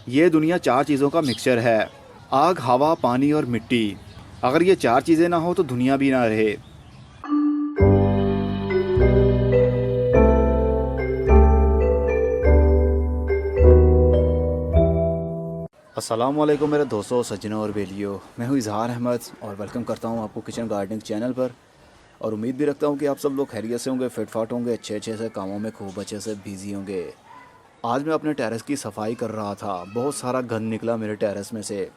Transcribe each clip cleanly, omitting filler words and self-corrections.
ये दुनिया चार चीज़ों का मिक्सचर है। आग, हवा, पानी और मिट्टी। अगर ये चार चीज़ें ना हो तो दुनिया भी ना रहे। अस्सलामुअलैकुम मेरे दोस्तों, सज्जनों और बेलियों। मैं हूँ इजहार अहमद और वेलकम करता हूँ आपको किचन गार्डनिंग चैनल पर। और उम्मीद भी रखता हूँ कि आप सब लोग खैरियत से होंगे, फिट फाट होंगे, अच्छे अच्छे से कामों में खूब अच्छे से बिजी होंगे। आज मैं अपने टेरेस की सफाई कर रहा था। बहुत सारा गंद निकला मेरे टेरेस में से।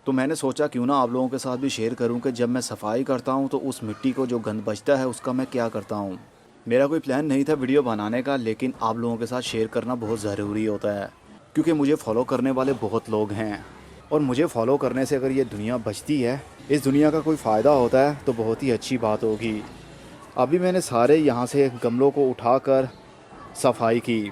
तो मैंने सोचा क्यों ना आप लोगों के साथ भी शेयर करूं कि जब मैं सफाई करता हूं तो उस मिट्टी को जो गंद बचता है उसका मैं क्या करता हूं। मेरा कोई प्लान नहीं था वीडियो बनाने का, लेकिन आप लोगों के साथ शेयर करना बहुत ज़रूरी होता है क्योंकि मुझे फॉलो करने वाले बहुत लोग हैं। और मुझे फॉलो करने से अगर ये दुनिया बचती है, इस दुनिया का कोई फ़ायदा होता है तो बहुत ही अच्छी बात होगी। अभी मैंने सारे यहाँ से गमलों को उठाकर सफाई की,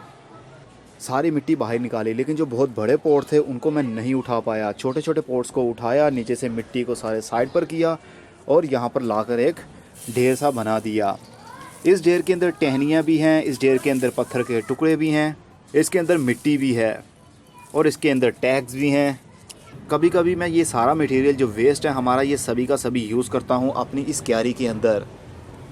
सारी मिट्टी बाहर निकाली, लेकिन जो बहुत बड़े पोट थे उनको मैं नहीं उठा पाया। छोटे छोटे पोट्स को उठाया, नीचे से मिट्टी को सारे साइड पर किया और यहाँ पर लाकर एक ढेर सा बना दिया। इस ढेर के अंदर टहनियाँ भी हैं, इस ढेर के अंदर पत्थर के टुकड़े भी हैं, इसके अंदर मिट्टी भी है और इसके अंदर टैग्स भी हैं। कभी कभी मैं ये सारा मटेरियल जो वेस्ट है हमारा, ये सभी का सभी यूज़ करता हूँ अपनी इस क्यारी के अंदर।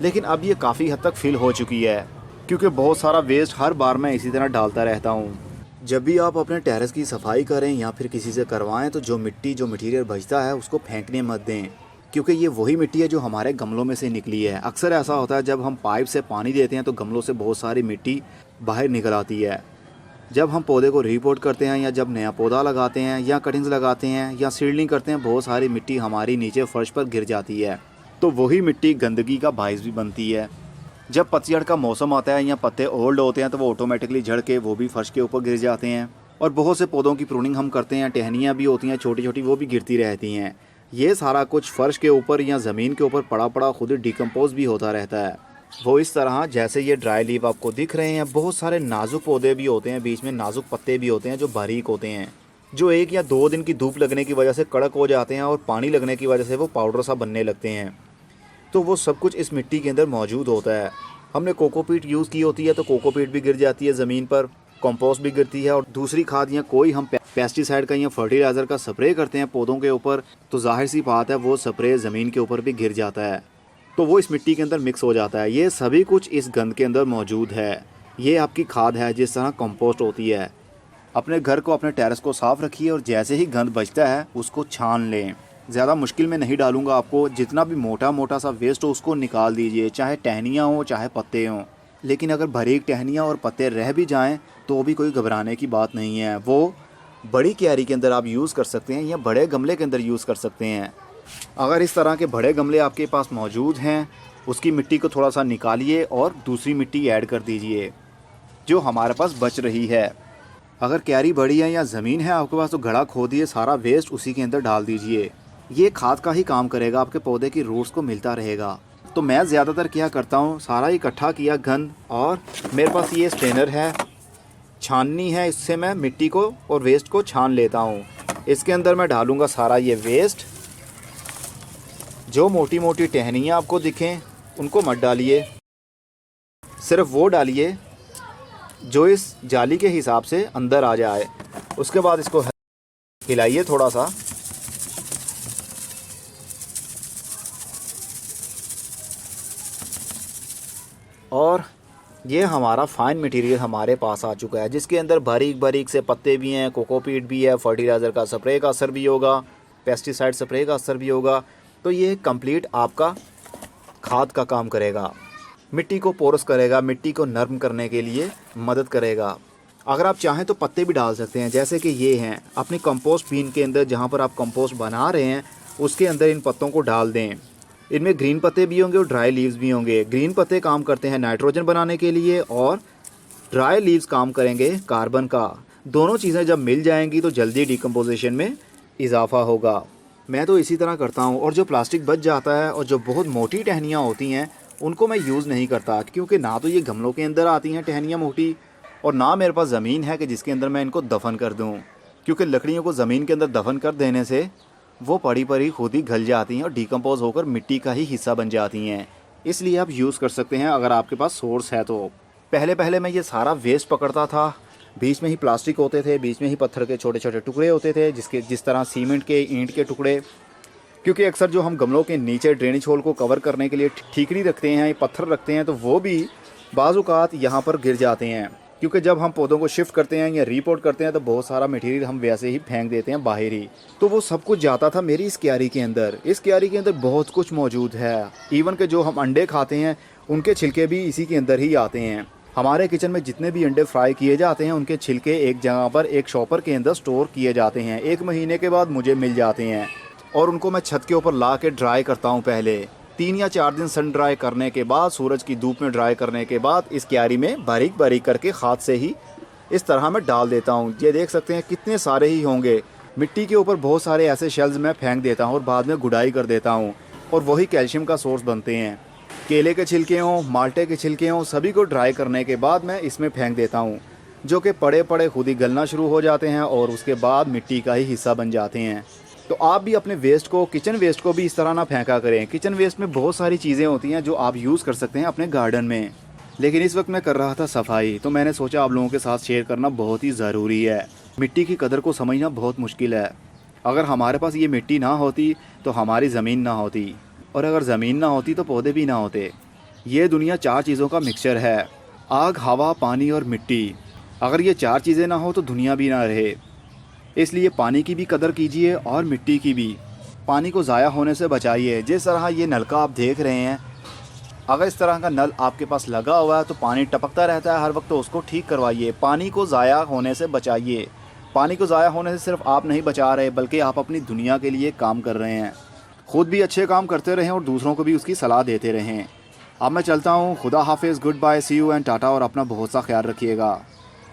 लेकिन अब ये काफ़ी हद तक फिल हो चुकी है क्योंकि बहुत सारा वेस्ट हर बार मैं इसी तरह डालता रहता हूँ। जब भी आप अपने टेरेस की सफाई करें या फिर किसी से करवाएं तो जो मिट्टी, जो मटेरियल बचता है उसको फेंकने मत दें, क्योंकि ये वही मिट्टी है जो हमारे गमलों में से निकली है। अक्सर ऐसा होता है जब हम पाइप से पानी देते हैं तो गमलों से बहुत सारी मिट्टी बाहर निकल आती है। जब हम पौधे को रिपोर्ट करते हैं या जब नया पौधा लगाते हैं या कटिंग्स लगाते हैं या सीडलिंग करते हैं, बहुत सारी मिट्टी हमारी नीचे फर्श पर गिर जाती है। तो वही मिट्टी गंदगी का बायस भी बनती है। जब पतझड़ का मौसम आता है या पत्ते ओल्ड होते हैं तो वो ऑटोमेटिकली झड़ के वो भी फर्श के ऊपर गिर जाते हैं। और बहुत से पौधों की प्रूनिंग हम करते हैं, टहनियाँ भी होती हैं छोटी छोटी, वो भी गिरती रहती हैं। ये सारा कुछ फर्श के ऊपर या ज़मीन के ऊपर पड़ा पड़ा खुद डिकम्पोज भी होता रहता है। वो इस तरह जैसे ये ड्राई लीव आपको दिख रहे हैं, बहुत सारे नाजुक पौधे भी होते हैं, बीच में नाजुक पत्ते भी होते हैं जो बारीक होते हैं, जो 1 या 2 दिन की धूप लगने की वजह से कड़क हो जाते हैं और पानी लगने की वजह से वो पाउडर सा बनने लगते हैं। तो वो सब कुछ इस मिट्टी के अंदर मौजूद होता है। हमने कोकोपीट यूज़ की होती है तो कोकोपीट भी गिर जाती है ज़मीन पर, कंपोस्ट भी गिरती है। और दूसरी खाद या कोई हम पेस्टिसाइड का या फर्टिलाइज़र का स्प्रे करते हैं पौधों के ऊपर तो जाहिर सी बात है वो स्प्रे ज़मीन के ऊपर भी गिर जाता है, तो वो इस मिट्टी के अंदर मिक्स हो जाता है। ये सभी कुछ इस गंद के अंदर मौजूद है। ये आपकी खाद है जिस तरह कंपोस्ट होती है। अपने घर को, अपने टेरेस को साफ़ रखिए और जैसे ही गंद बचता है उसको छान लें। ज़्यादा मुश्किल में नहीं डालूंगा आपको, जितना भी मोटा मोटा सा वेस्ट हो उसको निकाल दीजिए, चाहे टहनियाँ हों चाहे पत्ते हों। लेकिन अगर बारीक टहनियाँ और पत्ते रह भी जाएं तो भी कोई घबराने की बात नहीं है। वो बड़ी क्यारी के अंदर आप यूज़ कर सकते हैं या बड़े गमले के अंदर यूज़ कर सकते हैं। अगर इस तरह के बड़े गमले आपके पास मौजूद हैं, उसकी मिट्टी को थोड़ा सा निकालिए और दूसरी मिट्टी ऐड कर दीजिए जो हमारे पास बच रही है। अगर क्यारी बड़ी है या ज़मीन है आपके पास तो गड्ढा खोदिए, सारा वेस्ट उसी के अंदर डाल दीजिए। ये खाद का ही काम करेगा, आपके पौधे की रूट्स को मिलता रहेगा। तो मैं ज़्यादातर क्या करता हूँ, सारा इकट्ठा किया गंद, और मेरे पास ये स्ट्रेनर है, छाननी है, इससे मैं मिट्टी को और वेस्ट को छान लेता हूँ। इसके अंदर मैं डालूँगा सारा ये वेस्ट। जो मोटी मोटी टहनियाँ आपको दिखें उनको मत डालिए, सिर्फ वो डालिए जो इस जाली के हिसाब से अंदर आ जाए। उसके बाद इसको हिलाइए थोड़ा सा, और ये हमारा फाइन मटेरियल हमारे पास आ चुका है, जिसके अंदर बारीक बारीक से पत्ते भी हैं, कोकोपीट भी है, फर्टिलाइज़र का स्प्रे का असर भी होगा, पेस्टिसाइड स्प्रे का असर भी होगा। तो ये कंप्लीट आपका खाद का काम करेगा, मिट्टी को पोरस करेगा, मिट्टी को नरम करने के लिए मदद करेगा। अगर आप चाहें तो पत्ते भी डाल सकते हैं, जैसे कि ये हैं। अपनी कंपोस्ट बीन के अंदर जहाँ पर आप कंपोस्ट बना रहे हैं उसके अंदर इन पत्तों को डाल दें। इनमें ग्रीन पत्ते भी होंगे और ड्राई लीव्स भी होंगे। ग्रीन पत्ते काम करते हैं नाइट्रोजन बनाने के लिए और ड्राई लीव्स काम करेंगे कार्बन का। दोनों चीज़ें जब मिल जाएंगी तो जल्दी डिकम्पोजिशन में इजाफा होगा। मैं तो इसी तरह करता हूँ। और जो प्लास्टिक बच जाता है और जो बहुत मोटी टहनियाँ होती हैं उनको मैं यूज़ नहीं करता, क्योंकि ना तो ये गमलों के अंदर आती हैं टहनियाँ मोटी, और ना मेरे पास ज़मीन है कि जिसके अंदर मैं इनको दफन कर दूँ, क्योंकि लकड़ियों को ज़मीन के अंदर दफन कर देने से वो पड़ी पड़ी खुद ही गल जाती हैं और डिकम्पोज होकर मिट्टी का ही हिस्सा बन जाती हैं। इसलिए आप यूज़ कर सकते हैं अगर आपके पास सोर्स है तो। पहले पहले मैं ये सारा वेस्ट पकड़ता था बीच में ही प्लास्टिक होते थे, बीच में ही पत्थर के छोटे छोटे टुकड़े होते थे, जिस तरह सीमेंट के, ईंट के टुकड़े। क्योंकि अक्सर जो हम गमलों के नीचे ड्रेनेज होल को कवर करने के लिए ठीकरी रखते हैं, पत्थर रखते हैं, तो वो भी बाज़-औक़ात यहाँ पर गिर जाते हैं। क्योंकि जब हम पौधों को शिफ्ट करते हैं या रीपोर्ट करते हैं तो बहुत सारा मटेरियल हम वैसे ही फेंक देते हैं बाहर ही। तो वो सब कुछ जाता था मेरी इस क्यारी के अंदर। इस क्यारी के अंदर बहुत कुछ मौजूद है। इवन के जो हम अंडे खाते हैं उनके छिलके भी इसी के अंदर ही आते हैं। हमारे किचन में जितने भी अंडे फ्राई किए जाते हैं उनके छिलके एक जगह पर एक शॉपर के अंदर स्टोर किए जाते हैं। 1 महीने के बाद मुझे मिल जाते हैं और उनको मैं छत के ऊपर ला के ड्राई करता हूँ। पहले 3 या 4 दिन सन ड्राई करने के बाद, सूरज की धूप में ड्राई करने के बाद इस क्यारी में बारीक बारीक करके हाथ से ही इस तरह मैं डाल देता हूँ। ये देख सकते हैं कितने सारे ही होंगे। मिट्टी के ऊपर बहुत सारे ऐसे शेल्स मैं फेंक देता हूँ और बाद में गुड़ाई कर देता हूँ और वही कैल्शियम का सोर्स बनते हैं। केले के छिलके हों, माल्टे के छिलके हों, सभी को ड्राई करने के बाद मैं इसमें फेंक देता हूँ, जो कि पड़े पड़े खुद ही गलना शुरू हो जाते हैं और उसके बाद मिट्टी का ही हिस्सा बन जाते हैं। तो आप भी अपने वेस्ट को, किचन वेस्ट को भी इस तरह ना फेंका करें। किचन वेस्ट में बहुत सारी चीज़ें होती हैं जो आप यूज़ कर सकते हैं अपने गार्डन में। लेकिन इस वक्त मैं कर रहा था सफाई, तो मैंने सोचा आप लोगों के साथ शेयर करना बहुत ही ज़रूरी है। मिट्टी की कदर को समझना बहुत मुश्किल है। अगर हमारे पास ये मिट्टी ना होती तो हमारी ज़मीन ना होती, और अगर ज़मीन ना होती तो पौधे भी ना होते। ये दुनिया 4 चीज़ों का मिक्सचर है, आग, हवा, पानी और मिट्टी। अगर ये 4 चीज़ें ना हो तो दुनिया भी ना रहे। इसलिए पानी की भी कदर कीजिए और मिट्टी की भी। पानी को ज़ाया होने से बचाइए। जिस तरह ये नलका आप देख रहे हैं, अगर इस तरह का नल आपके पास लगा हुआ है तो पानी टपकता रहता है हर वक्त, तो उसको ठीक करवाइए। पानी को ज़ाया होने से बचाइए। पानी को ज़ाया होने से सिर्फ आप नहीं बचा रहे बल्कि आप अपनी दुनिया के लिए काम कर रहे हैं। खुद भी अच्छे काम करते रहें और दूसरों को भी उसकी सलाह देते रहें। अब मैं चलता हूँ। खुदा हाफिज़, goodbye, see you and tata, और अपना बहुत सा ख्याल रखिएगा।